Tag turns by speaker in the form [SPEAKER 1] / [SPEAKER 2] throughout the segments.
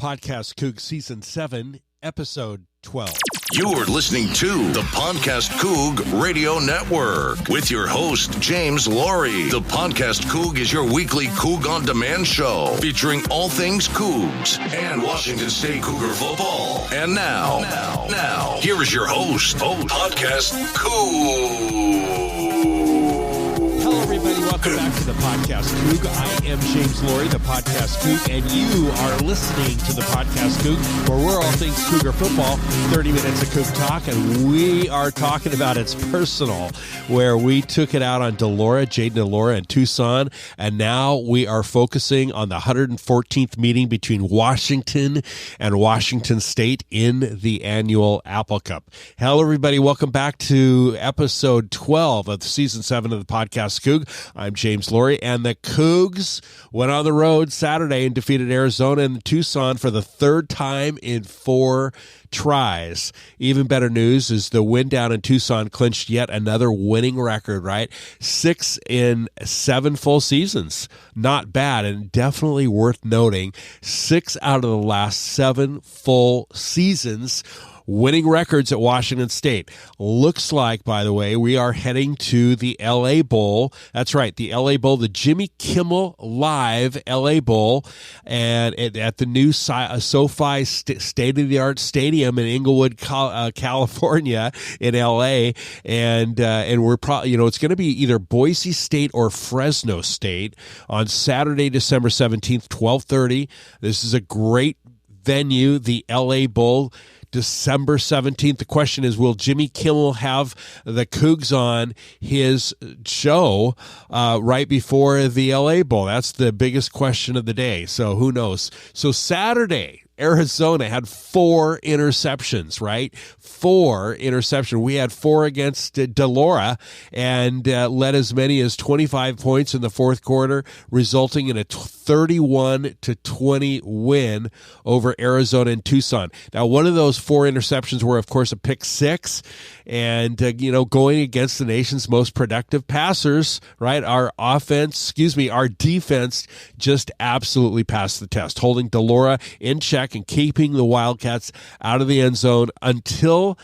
[SPEAKER 1] PodcastCoug Season 7, Episode 12.
[SPEAKER 2] You're listening to the PodcastCoug Radio Network with your host, James Laurie. The PodcastCoug is your weekly Coug on Demand show featuring all things Cougs and Washington State Cougar football. And now, here is your host, PodcastCoug.
[SPEAKER 1] Hello, everybody. Welcome back to the PodcastCoug. I am James Laurie, the PodcastCoug, and you are listening to the PodcastCoug, where we're all things Cougar football, 30 minutes of Coug talk, and we are talking about It's Personal, where we took it out on Jaden Delora in Tucson, and now we are focusing on the 114th meeting between Washington and Washington State in the annual Apple Cup. Hello, everybody. Welcome back to episode 12 of Season 7 of the PodcastCoug. I'm James Laurie, and the Cougs went on the road Saturday and defeated Arizona and Tucson for the third time in 4 tries. Even better news is the win down in Tucson clinched yet another winning record, right? 6 in 7 full seasons. Not bad, and definitely worth noting. 6 out of the last 7 full seasons winning records at Washington State. Looks like, by the way, we are heading to the LA Bowl. That's right, the LA Bowl, the Jimmy Kimmel Live LA Bowl, and at the new SoFi state-of-the-art stadium in Inglewood, California, in LA, and we're probably, it's going to be either Boise State or Fresno State on Saturday, December 17th, 12:30. This is a great venue, the LA Bowl. December 17th. The question is, will Jimmy Kimmel have the Cougs on his show right before the LA Bowl? That's the biggest question of the day. So who knows? So Saturday, Arizona had 4 interceptions, right? 4 interceptions. We had 4 against Delora and led as many as 25 points in the fourth quarter, resulting in a 31-20 win over Arizona and Tucson. Now, one of those 4 interceptions were, of course, a pick 6, and going against the nation's most productive passers, right? Our defense just absolutely passed the test, holding Delora in check and keeping the Wildcats out of the end zone until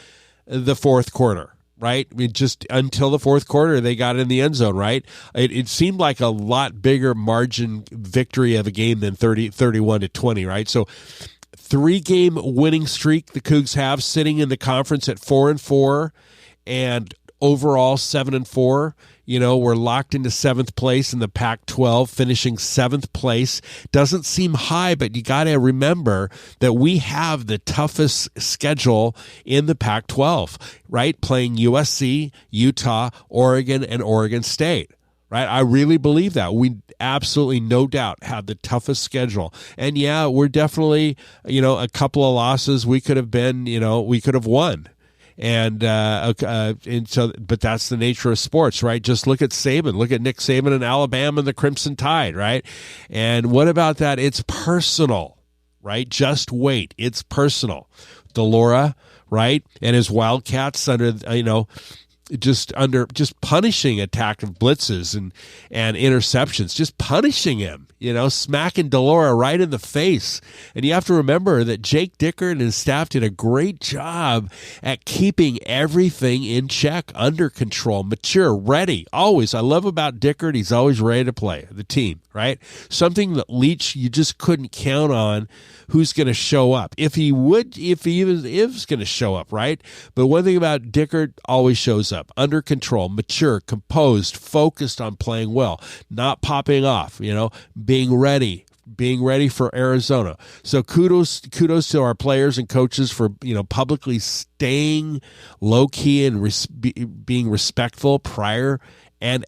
[SPEAKER 1] the fourth quarter. Right? I mean, just until the fourth quarter, they got in the end zone, right? It seemed like a lot bigger margin victory of a game than 31-20, right? So 3-game winning streak the Cougs have, sitting in the conference at 4-4 and overall 7-4. We're locked into 7th place in the Pac-12, finishing 7th place. Doesn't seem high, but you got to remember that we have the toughest schedule in the Pac-12, right? Playing USC, Utah, Oregon, and Oregon State, right? I really believe that. We absolutely, no doubt, have the toughest schedule. And yeah, we're definitely, a couple of losses we could have been, we could have won. And so, but that's the nature of sports, right? Just look at Saban. Look at Nick Saban in Alabama and the Crimson Tide, right? And what about that? It's personal, right? Just wait. It's personal. Delora, right? And his Wildcats under, just punishing attack of blitzes and interceptions, just punishing him, smacking Delora right in the face. And you have to remember that Jake Dickert and his staff did a great job at keeping everything in check, under control, mature, ready, always. I love about Dickert, he's always ready to play the team, right? Something that Leach, you just couldn't count on who's going to show up. If he was going to show up, right? But one thing about Dickert, always shows up, under control, mature, composed, focused on playing well, not popping off, being ready for Arizona. So kudos to our players and coaches for, publicly staying low key and being respectful prior to and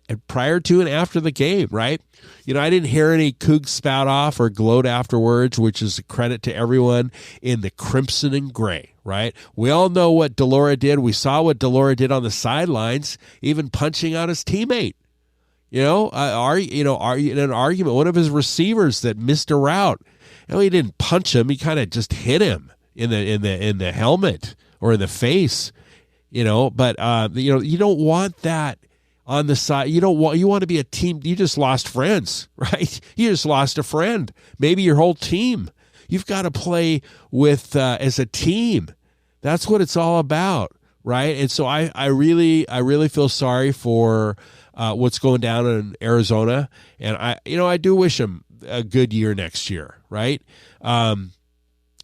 [SPEAKER 1] after the game, right? I didn't hear any Cougs spout off or gloat afterwards, which is a credit to everyone in the crimson and gray, right? We all know what Delora did. We saw what Delora did on the sidelines, even punching out his teammate. In an argument, one of his receivers that missed a route. He didn't punch him; he kind of just hit him in the helmet or in the face. But you don't want that on the side. You want to be a team. You just lost friends, right? You just lost a friend, maybe your whole team. You've got to play with as a team. That's what it's all about, right? And so I really feel sorry for what's going down in Arizona, and I do wish them a good year next year, right?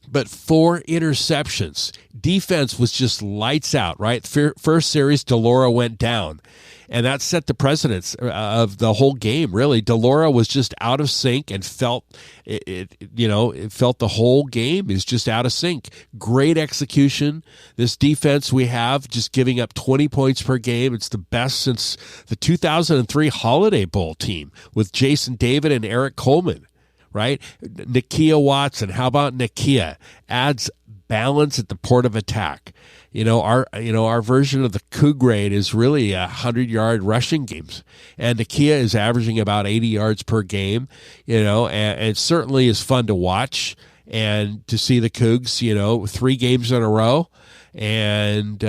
[SPEAKER 1] But 4 interceptions. Defense was just lights out, right? First series, DeLaura went down, and that set the precedence of the whole game, really. DeLaura was just out of sync and felt it felt the whole game is just out of sync. Great execution. This defense we have just giving up 20 points per game. It's the best since the 2003 Holiday Bowl team with Jason David and Eric Coleman. Right? Nakia Watson. How about Nakia? Adds balance at the port of attack. Our version of the Coug grade is really 100-yard rushing games. And Nakia is averaging about 80 yards per game, and it certainly is fun to watch and to see the Cougs, 3 games in a row. And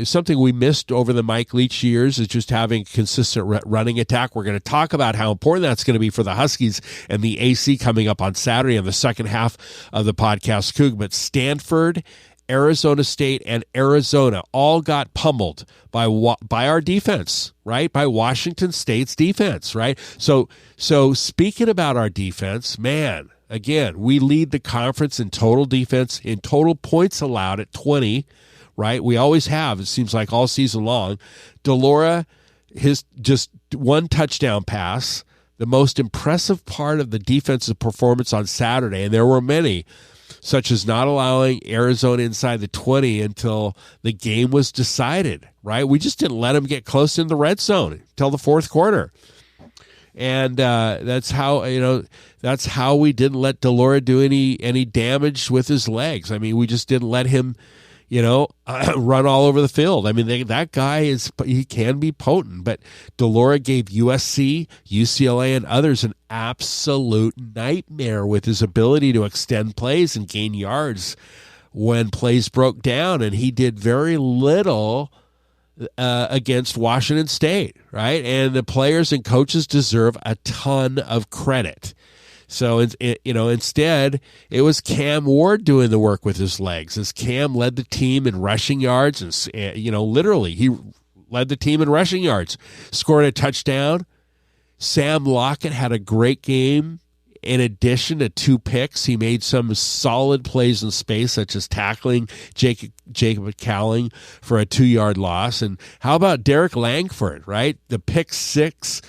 [SPEAKER 1] something we missed over the Mike Leach years is just having a consistent running attack. We're going to talk about how important that's going to be for the Huskies and the AC coming up on Saturday in the second half of the podcast Coug. But Stanford, Arizona State, and Arizona all got pummeled by our defense, right? By Washington State's defense, right? So speaking about our defense, man, again, we lead the conference in total defense, in total points allowed at 20, right? We always have, it seems like all season long. DeLaura, his just 1 touchdown pass, the most impressive part of the defensive performance on Saturday, and there were many, such as not allowing Arizona inside the 20 until the game was decided, right? We just didn't let them get close in the red zone until the fourth quarter. And that's how we didn't let DeLaura do any damage with his legs. I mean, we just didn't let him, run all over the field. I mean, that guy he can be potent, but DeLaura gave USC, UCLA, and others an absolute nightmare with his ability to extend plays and gain yards when plays broke down, and he did very little against Washington State, right? And the players and coaches deserve a ton of credit. So, instead, it was Cam Ward doing the work with his legs, as Cam led the team in rushing yards, and, literally, he led the team in rushing yards, scored a touchdown. Sam Lockett had a great game. In addition to 2 picks, he made some solid plays in space, such as tackling Jacob Cowling for a 2-yard loss. And how about Derek Langford, right? The pick 6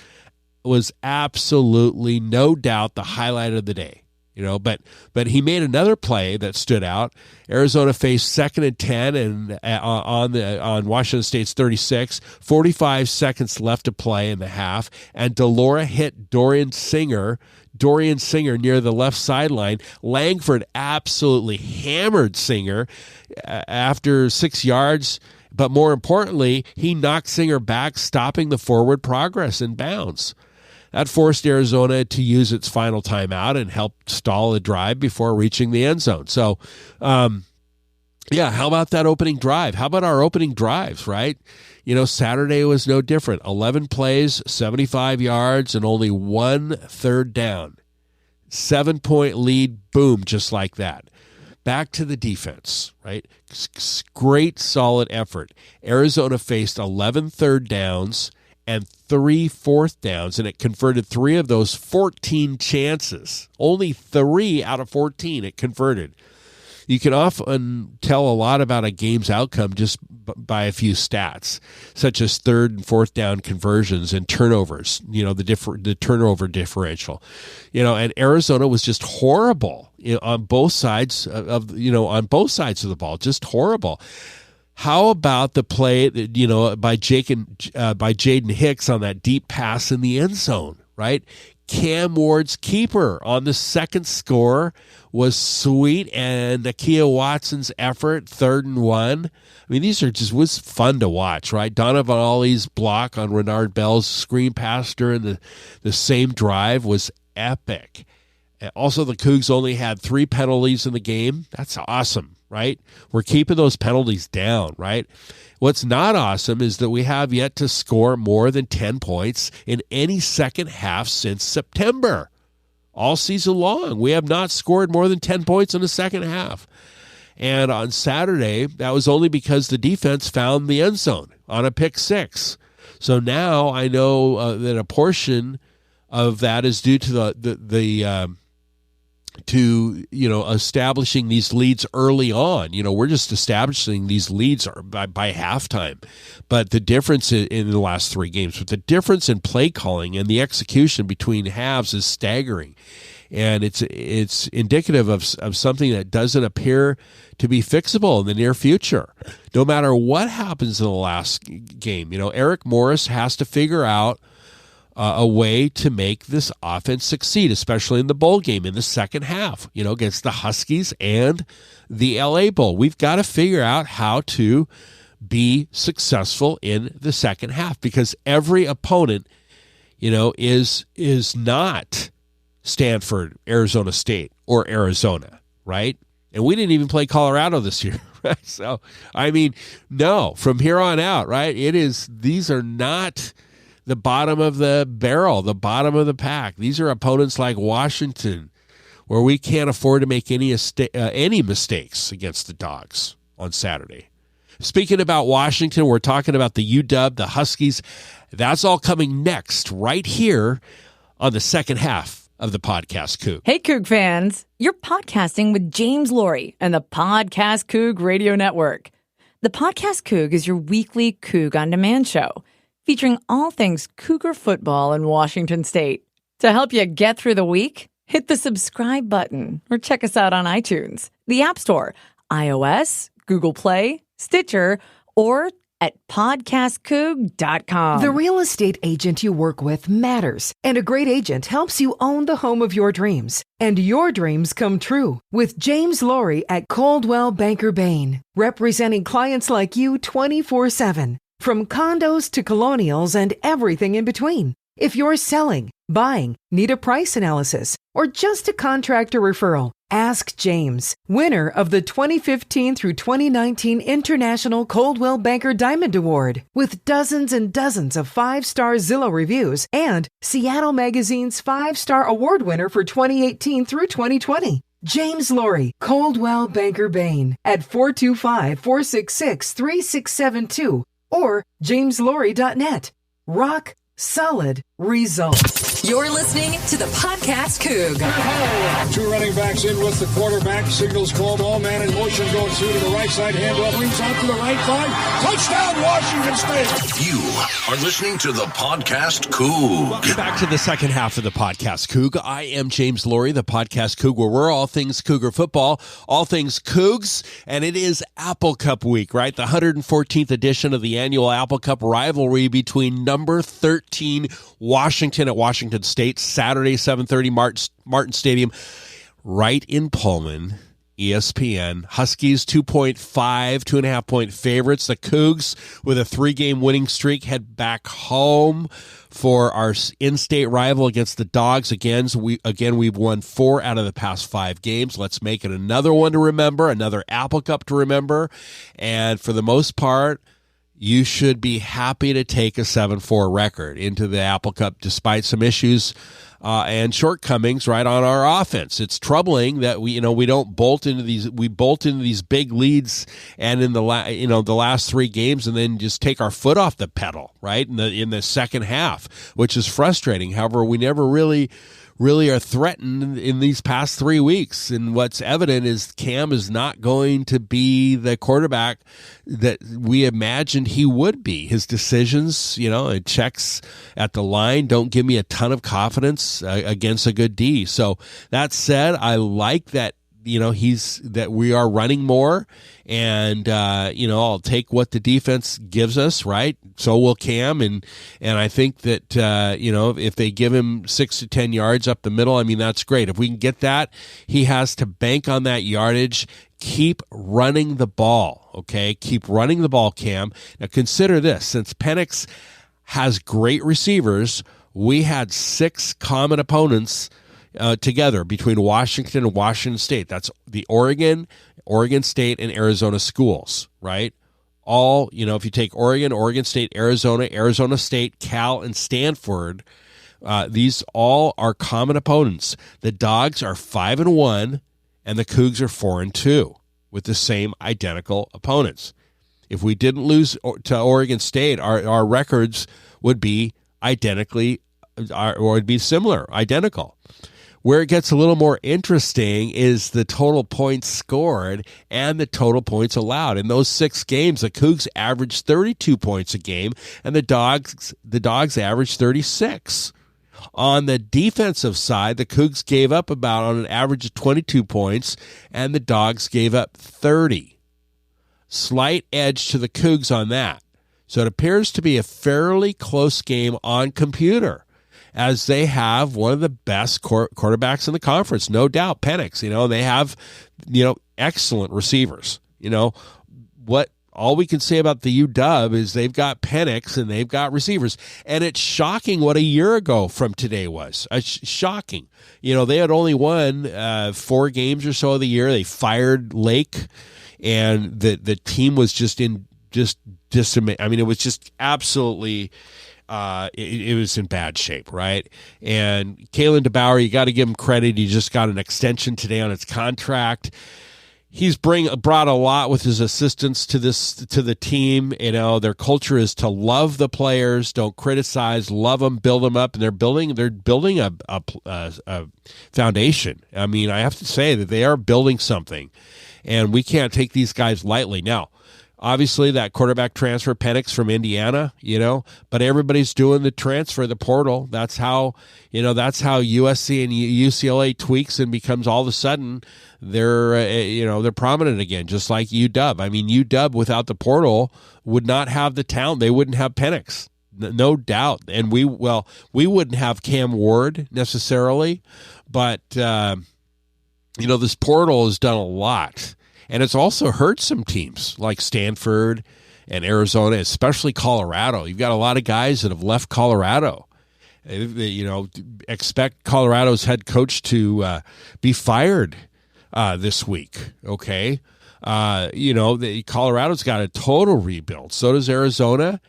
[SPEAKER 1] was absolutely, no doubt, the highlight of the day. But he made another play that stood out. Arizona faced 2nd and 10 and on Washington State's 36, 45 seconds left to play in the half, and DeLaura hit Dorian Singer near the left sideline. Langford absolutely hammered Singer after 6 yards, but more importantly, he knocked Singer back, stopping the forward progress in bounds. That forced Arizona to use its final timeout and helped stall the drive before reaching the end zone. So, how about that opening drive? How about our opening drives, right? Saturday was no different. 11 plays, 75 yards, and only 1 third down. 7-point lead, boom, just like that. Back to the defense, right? Great, solid effort. Arizona faced 11 third downs and 3 fourth downs, and it converted 3 of those 14 chances. Only 3 out of 14 it converted. You can often tell a lot about a game's outcome just by a few stats, such as 3rd and 4th down conversions and turnovers, the turnover differential. And Arizona was just horrible on both sides of the ball, just horrible. How about the play, by Jaden Hicks on that deep pass in the end zone, right? Cam Ward's keeper on the second score was sweet, and Nakia Watson's effort, 3rd and 1. I mean, was fun to watch, right? Donovan Ollie's block on Renard Bell's screen pass during the same drive was epic. Also, the Cougs only had 3 penalties in the game. That's awesome, right? We're keeping those penalties down, right? What's not awesome is that we have yet to score more than 10 points in any second half since September. all season long. We have not scored more than 10 points in the second half. And on Saturday, that was only because the defense found the end zone on a pick six. So now I know that a portion of that is due to establishing these leads early on. We're just establishing these leads by halftime. But the difference in the last three games, but the difference in play calling and the execution between halves is staggering. And it's indicative of something that doesn't appear to be fixable in the near future. No matter what happens in the last game, Eric Morris has to figure out a way to make this offense succeed, especially in the bowl game in the second half, against the Huskies and the LA Bowl. We've got to figure out how to be successful in the second half, because every opponent, is not Stanford, Arizona State, or Arizona, right? And we didn't even play Colorado this year, right? So, no, from here on out, right? These are not the bottom of the barrel, the bottom of the pack. These are opponents like Washington, where we can't afford to make any mistakes against the Dogs on Saturday. Speaking about Washington, we're talking about the UW, the Huskies. That's all coming next, right here on the second half of the Podcast Coug.
[SPEAKER 3] Hey, Coug fans. You're podcasting with James Laurie and the PodcastCoug Radio Network. The Podcast Coug is your weekly Coug on Demand show, featuring all things Cougar football in Washington State. To help you get through the week, hit the subscribe button or check us out on iTunes, the App Store, iOS, Google Play, Stitcher, or at PodcastCoug.com.
[SPEAKER 4] The real estate agent you work with matters, and a great agent helps you own the home of your dreams. And your dreams come true with James Laurie at Coldwell Banker Bain, representing clients like you 24/7. From condos to colonials and everything in between. If you're selling, buying, need a price analysis, or just a contractor referral, ask James, winner of the 2015 through 2019 International Coldwell Banker Diamond Award, with dozens and dozens of 5-star Zillow reviews and Seattle Magazine's 5-star award winner for 2018 through 2020. James Laurie, Coldwell Banker Bain, at 425-466-3672. Or JamesLaurie.net. Rock solid results.
[SPEAKER 5] You're listening to the Podcast Coug.
[SPEAKER 6] Two running backs in with the quarterback. Signals called. All man in motion going through to the right side. Handoff leads out to the right side. Touchdown, Washington State.
[SPEAKER 2] You are listening to the Podcast Coug.
[SPEAKER 1] Welcome back to the second half of the Podcast Coug. I am James Laurie, the Podcast Coug, where we're all things Cougar football, all things Cougs, and it is Apple Cup week, right? The 114th edition of the annual Apple Cup rivalry between number 13 Washington at Washington State, Saturday, 7:30, Martin Stadium, right in Pullman. ESPN. Huskies 2.5 point favorites. The Cougs, with a 3-game winning streak, head back home for our in-state rival against the Dogs. Again, we've won 4 out of the past 5 games. Let's make it another one to remember, another Apple Cup to remember. And for the most part, you should be happy to take a 7-4 record into the Apple Cup, despite some issues and shortcomings right on our offense. It's troubling that we don't bolt into these big leads and in the last 3 games, and then just take our foot off the pedal right in the second half, which is frustrating. However, we never really are threatened in these past 3 weeks. And what's evident is Cam is not going to be the quarterback that we imagined he would be. His decisions, checks at the line don't give me a ton of confidence against a good D. So that said, I like that, that we are running more, and I'll take what the defense gives us, right? So will Cam, and I think that if they give him 6 to 10 yards up the middle, that's great. If we can get that, he has to bank on that yardage. Keep running the ball, okay? Keep running the ball, Cam. Now consider this: since Penix has great receivers, we had 6 common opponents together between Washington and Washington State. That's the Oregon State, and Arizona schools, right? All, if you take Oregon State, Arizona State, Cal, and Stanford, These all are common opponents. The Dogs are 5-1, and the Cougs are 4-2 with the same identical opponents. If we didn't lose to Oregon State, our records would be would be similar, identical. Where it gets a little more interesting is the total points scored and the total points allowed. In those 6 games, the Cougs averaged 32 points a game, and the Dogs averaged 36. On the defensive side, the Cougs gave up about on an average of 22 points, and the Dogs gave up 30. Slight edge to the Cougs on that. So it appears to be a fairly close game on computer, as they have one of the best quarterbacks in the conference, no doubt, Penix. They have, excellent receivers. All we can say about the UW is they've got Penix and they've got receivers. And it's shocking what a year ago from today was. Shocking. They had only won 4 games or so of the year. They fired Lake, and the team was it was just absolutely it was in bad shape, right? And Kalen DeBauer, you got to give him credit. He just got an extension today on his contract. He's brought a lot with his assistants to the team. Their culture is to love the players, don't criticize, love them, build them up, and they're building a foundation. I mean, I have to say that they are building something, and we can't take these guys lightly. Now, obviously, that quarterback transfer, Penix from Indiana, but everybody's doing the transfer, the portal. That's how USC and UCLA tweaks and becomes all of a sudden they're prominent again, just like UW. I mean, UW without the portal would not have the talent. They wouldn't have Penix, no doubt. And we wouldn't have Cam Ward necessarily, but this portal has done a lot. And it's also hurt some teams like Stanford and Arizona, especially Colorado. You've got a lot of guys that have left Colorado. Expect Colorado's head coach to be fired this week, okay? Colorado's got a total rebuild. So does Arizona.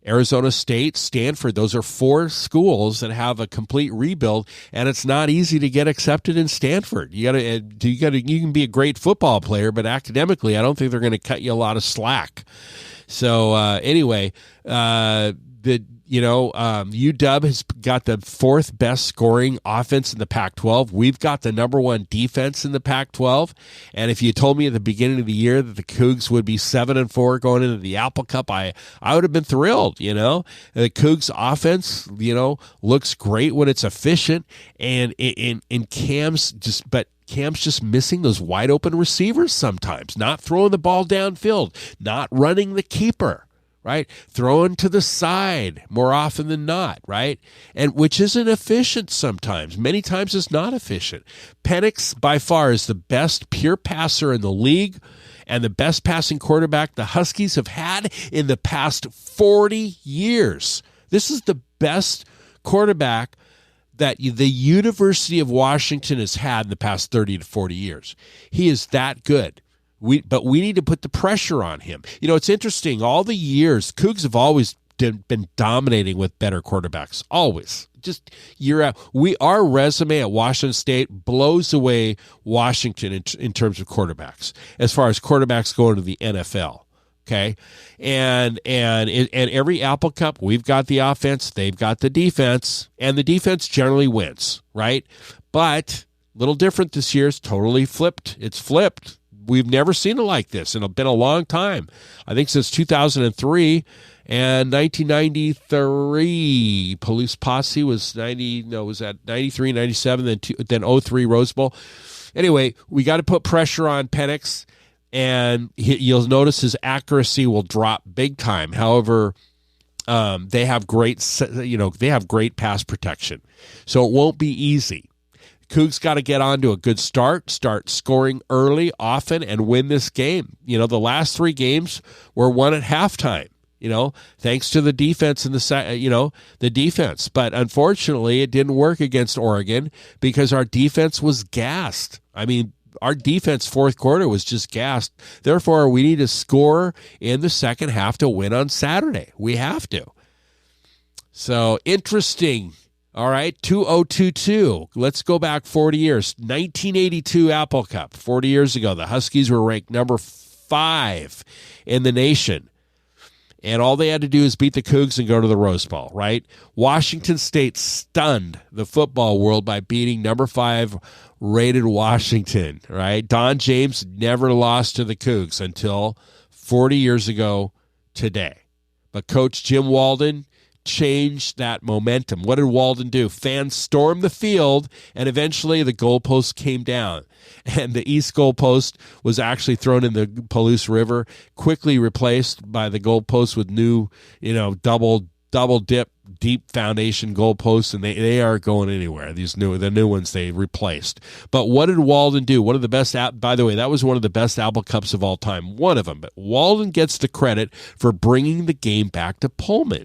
[SPEAKER 1] Arizona State, Stanford, those are 4 schools that have a complete rebuild, and it's not easy to get accepted in Stanford. You can be a great football player, but academically, I don't think they're going to cut you a lot of slack. So anyway, UW has got the 4th best scoring offense in the Pac-12. We've got the number 1 defense in the Pac-12. And if you told me at the beginning of the year that the Cougs would be 7-4 going into the Apple Cup, I would have been thrilled. The Cougs offense, looks great when it's efficient, and Cam's just missing those wide open receivers sometimes, not throwing the ball downfield, not running the keeper. Right? Throwing to the side more often than not, right? And which isn't efficient sometimes. Many times it's not efficient. Penix, by far, is the best pure passer in the league and the best passing quarterback the Huskies have had in the past 40 years. This is the best quarterback that the University of Washington has had in the past 30 to 40 years. He is that good. But we need to put the pressure on him. It's interesting. All the years, Cougs have always been dominating with better quarterbacks. Always. Just year out. Our resume at Washington State blows away Washington in terms of quarterbacks, as far as quarterbacks going to the NFL. Okay, and every Apple Cup, we've got the offense, they've got the defense, and the defense generally wins, right? But a little different this year. It's totally flipped. It's flipped. We've never seen it like this. It's been a long time. I think since 2003 and 1993. Police Posse was 93, 97, then 03 Rose Bowl. Anyway, we got to put pressure on Penix, and you'll notice his accuracy will drop big time. However, they have great pass protection, so it won't be easy. Cougs got to get on to a good start scoring early, often, and win this game. The last 3 games were won at halftime, thanks to the defense and the defense. But unfortunately, it didn't work against Oregon because our defense was gassed. I mean, our defense 4th quarter was just gassed. Therefore, we need to score in the second half to win on Saturday. We have to. So, interesting. All right, 2022. Let's go back 40 years. 1982 Apple Cup. 40 years ago, the Huskies were ranked number 5 in the nation. And all they had to do is beat the Cougs and go to the Rose Bowl, right? Washington State stunned the football world by beating number 5 rated Washington, right? Don James never lost to the Cougs until 40 years ago today. But Coach Jim Walden changed that momentum. What did Walden do? Fans stormed the field, and eventually the goalpost came down. And the east goalpost was actually thrown in the Palouse River, quickly replaced by the goalpost with new, double dip, deep foundation goalposts, and they aren't going anywhere. The new ones they replaced. But what did Walden do? One of the best, by the way, that was one of the best Apple Cups of all time. One of them. But Walden gets the credit for bringing the game back to Pullman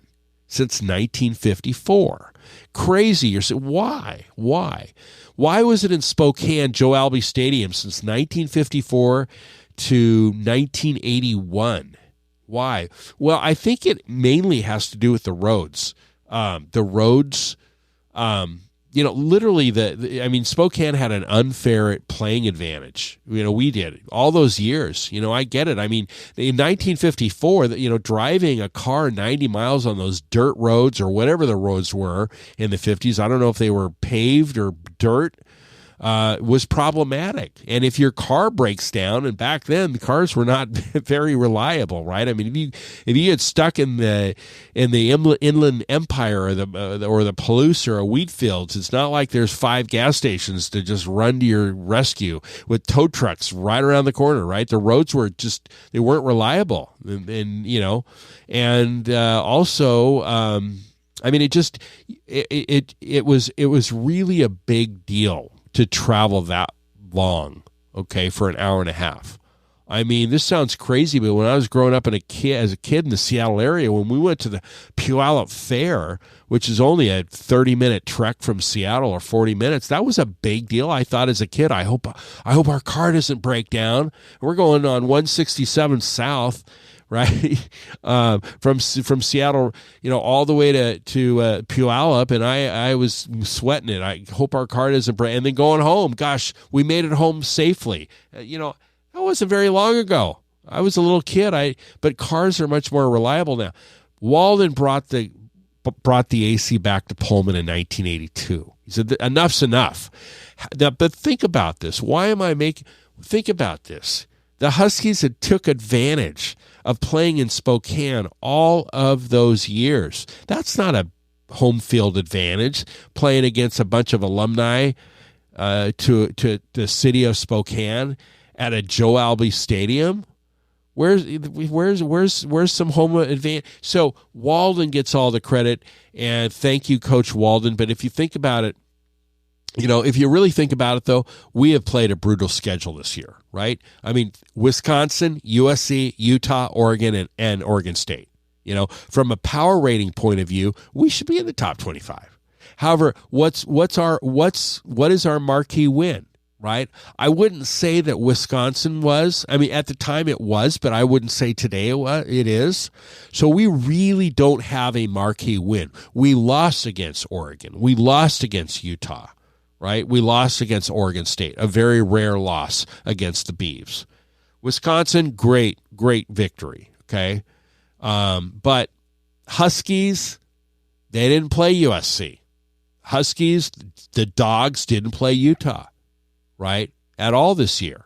[SPEAKER 1] since 1954. Crazy. You're saying, why? Why was it in Spokane, Joe Albee Stadium, since 1954 to 1981? Why? Well, I think it mainly has to do with the roads. The roads, literally, Spokane had an unfair playing advantage. We did all those years. I get it. I mean, in 1954, driving a car 90 miles on those dirt roads or whatever the roads were in the 50s, I don't know if they were paved or dirt, was problematic. And if your car breaks down, and back then the cars were not very reliable, right? I mean, if you get stuck in the Inland Empire or the Palouse or a wheat fields, it's not like there's 5 gas stations to just run to your rescue with tow trucks right around the corner, right? The roads were they weren't reliable, it was really a big deal to travel that long, okay, for an hour and a half. I mean, this sounds crazy, but when I was growing up as a kid in the Seattle area, when we went to the Puyallup Fair, which is only a 30-minute trek from Seattle or 40 minutes, that was a big deal. I thought as a kid, I hope our car doesn't break down. We're going on 167 South, right? From Seattle, all the way to Puyallup, and I was sweating it. I hope our car doesn't break. And then going home, gosh, we made it home safely. That wasn't very long ago. I was a little kid. But cars are much more reliable now. Walden brought the AC back to Pullman in 1982. He said, enough's enough. Now, but think about this. Think about this. The Huskies had took advantage of playing in Spokane all of those years. That's not a home field advantage, playing against a bunch of alumni to the city of Spokane at a Joe Albee Stadium. Where's some home advantage? So Walden gets all the credit, and thank you, Coach Walden. But if you think about it, if you really think about it, though, we have played a brutal schedule this year, right? I mean, Wisconsin, USC, Utah, Oregon, and Oregon State. From a power rating point of view, we should be in the top 25. However, what is our marquee win, right? I wouldn't say that Wisconsin was. I mean, at the time it was, but I wouldn't say today it is. So we really don't have a marquee win. We lost against Oregon. We lost against Utah. Right? We lost against Oregon State, a very rare loss against the Beavs. Wisconsin, great victory, okay? But Huskies, they didn't play USC. Huskies, the Dogs didn't play Utah, right, at all this year.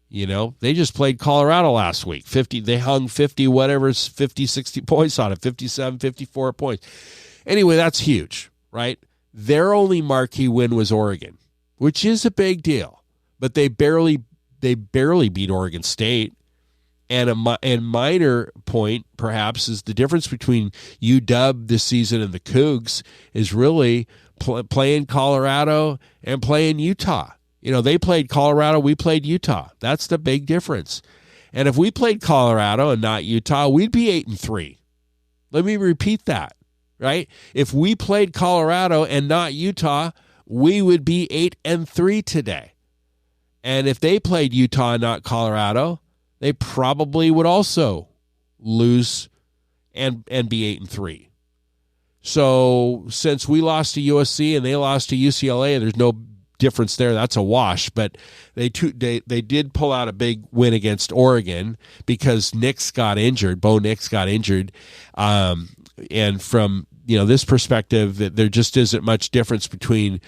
[SPEAKER 1] They just played Colorado last week. They hung 50 whatever, 50, 60 points on it, 57, 54 points. Anyway, that's huge, right? Their only marquee win was Oregon, which is a big deal, but they barely beat Oregon State. And a minor point, perhaps, is the difference between UW this season and the Cougs is really playing Colorado and playing Utah. They played Colorado, we played Utah. That's the big difference. And if we played Colorado and not Utah, we'd be 8-3. Let me repeat that. Right? If we played Colorado and not Utah, we would be 8-3 today. And if they played Utah and not Colorado, they probably would also lose and be 8-3. So since we lost to USC and they lost to UCLA, there's no difference there. That's a wash. But they did pull out a big win against Oregon because Nix got injured. Bo Nix got injured. And from this perspective, that there just isn't much difference between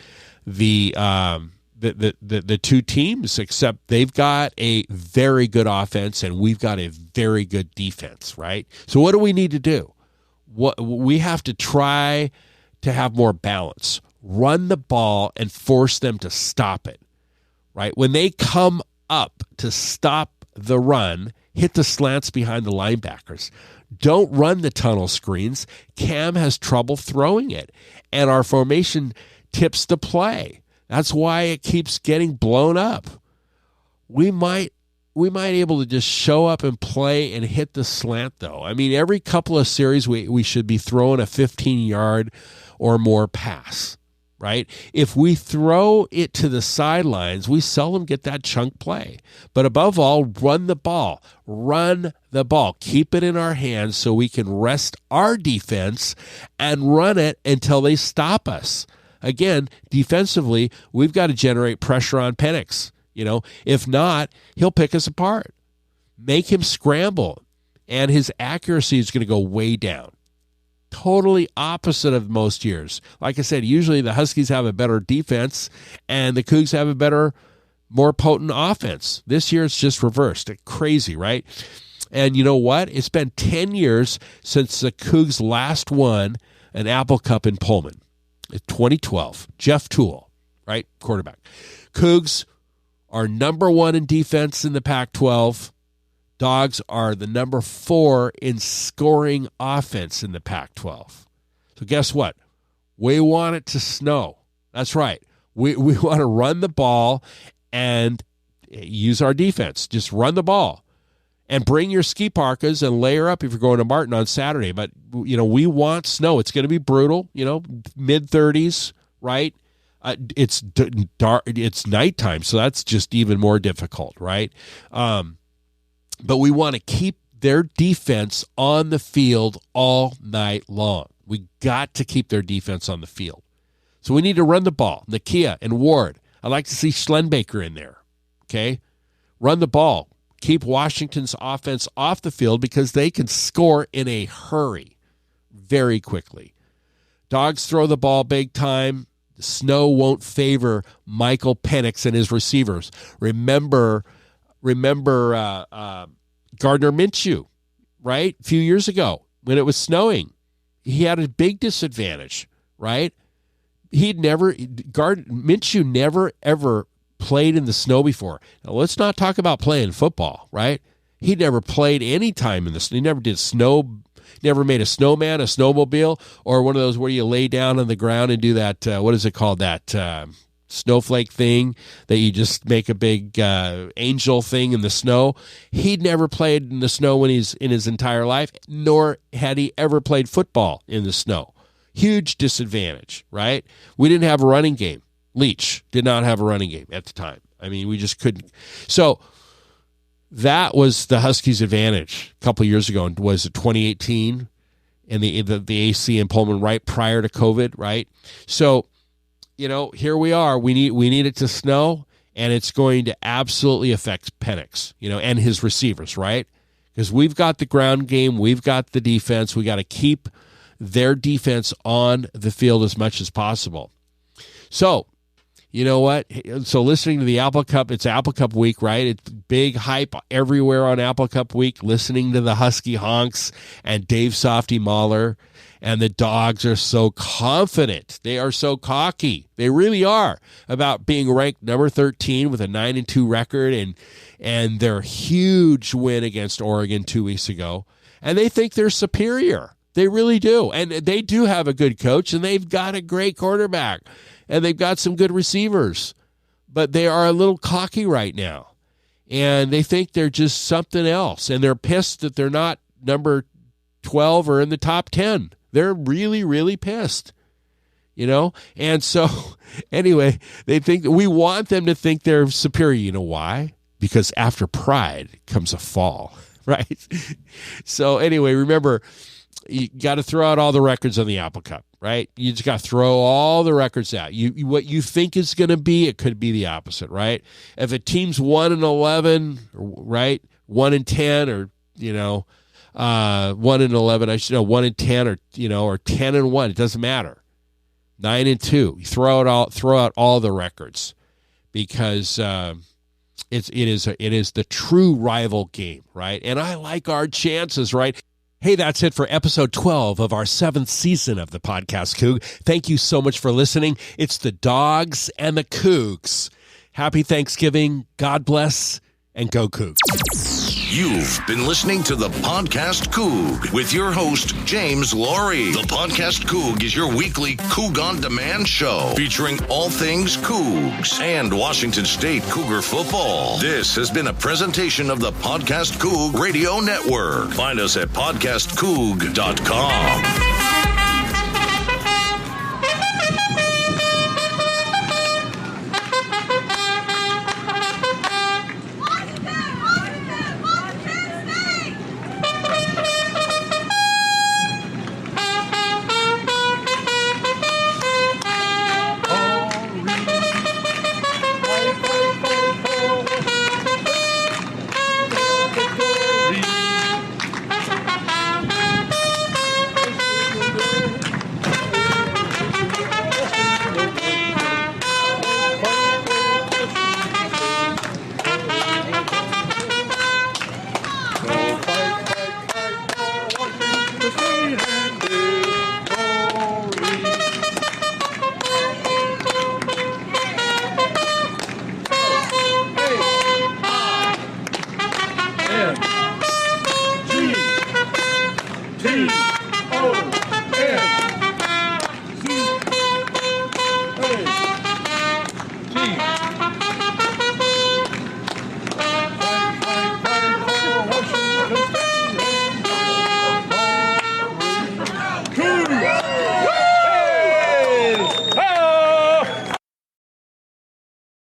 [SPEAKER 1] the two teams, except they've got a very good offense and we've got a very good defense, right? So what do we need to do? What we have to try to have more balance. Run the ball and force them to stop it, right? When they come up to stop the run, hit the slants behind the linebackers. Don't run the tunnel screens. Cam has trouble throwing it, and our formation tips the play. That's why it keeps getting blown up. We might able to just show up and play and hit the slant, though. I mean, every couple of series we should be throwing a 15-yard or more pass, right? If we throw it to the sidelines, we seldom get that chunk play. But above all, run the ball. Run the ball. Keep it in our hands so we can rest our defense and run it until they stop us. Again, defensively, we've got to generate pressure on Penix. If not, he'll pick us apart. Make him scramble, and his accuracy is going to go way down. Totally opposite of most years. Like I said, usually the Huskies have a better defense, and the Cougs have a better, more potent offense. This year, it's just reversed. Crazy, right? And you know what? It's been 10 years since the Cougs last won an Apple Cup in Pullman. 2012. Jeff Toole, right? Quarterback. Cougs are number 1 in defense in the Pac-12. Dogs are the number 4 in scoring offense in the Pac-12. So guess what? We want it to snow. That's right. We want to run the ball and use our defense. Just run the ball. And bring your ski parkas and layer up if you're going to Martin on Saturday. But, we want snow. It's going to be brutal, mid-30s, right? It's dark. It's nighttime, so that's just even more difficult, right? But we want to keep their defense on the field all night long. We got to keep their defense on the field. So we need to run the ball. Nakia and Ward. I'd like to see Schlenbaker in there, okay? Run the ball. Keep Washington's offense off the field because they can score in a hurry very quickly. Dogs throw the ball big time. The snow won't favor Michael Penix and his receivers. Remember Gardner Minshew, right? A few years ago when it was snowing, he had a big disadvantage, right? Minshew never, ever played in the snow before. Now, let's not talk about playing football, right? He never played any time in the snow. He never did never made a snowman, a snowmobile, or one of those where you lay down on the ground and do that, what is it called, that snowflake thing that you just make a big angel thing in the snow. He'd never played in the snow in his entire life, nor had he ever played football in the snow. Huge disadvantage, right? We didn't have a running game. Leach did not have a running game at the time. I mean, we just couldn't. So that was the Huskies' advantage a couple of years ago. Was it 2018 and the AC in Pullman right prior to COVID, right? So, here we are. We need it to snow, and it's going to absolutely affect Penix, and his receivers, right? Because we've got the ground game, we've got the defense. We got to keep their defense on the field as much as possible. So, you know what? So listening to the Apple Cup, it's Apple Cup week, right? It's big hype everywhere on Apple Cup week, listening to the Husky Honks and Dave Softy Mahler, and the Dogs are so confident. They are so cocky. They really are about being ranked number 13 with a 9-2 record and their huge win against Oregon 2 weeks ago. And they think they're superior. They really do. And they do have a good coach, and they've got a great quarterback. And they've got some good receivers, but they are a little cocky right now. And they think they're just something else. And they're pissed that they're not number 12 or in the top 10. They're really, really pissed, And so, anyway, they think we want them to think they're superior. You know why? Because after pride comes a fall, right? So, anyway, remember, you got to throw out all the records on the Apple Cup, right? You just got to throw all the records out. What you think is going to be, it could be the opposite, right? If a team's 1-11, right, 1-10, or 1-11, I should know 1-10, or or 10-1. It doesn't matter. 9-2. You throw out all the records, because it is the true rival game, right? And I like our chances, right? Hey, that's it for episode 12 of our 7th season of the Podcast Coug. Thank you so much for listening. It's the Dogs and the Cougs. Happy Thanksgiving. God bless, and go Cougs.
[SPEAKER 2] You've been listening to the Podcast Coug with your host, James Laurie. The Podcast Coug is your weekly Coug on Demand show featuring all things Cougs and Washington State Cougar football. This has been a presentation of the Podcast Coug Radio Network. Find us at podcastcoug.com.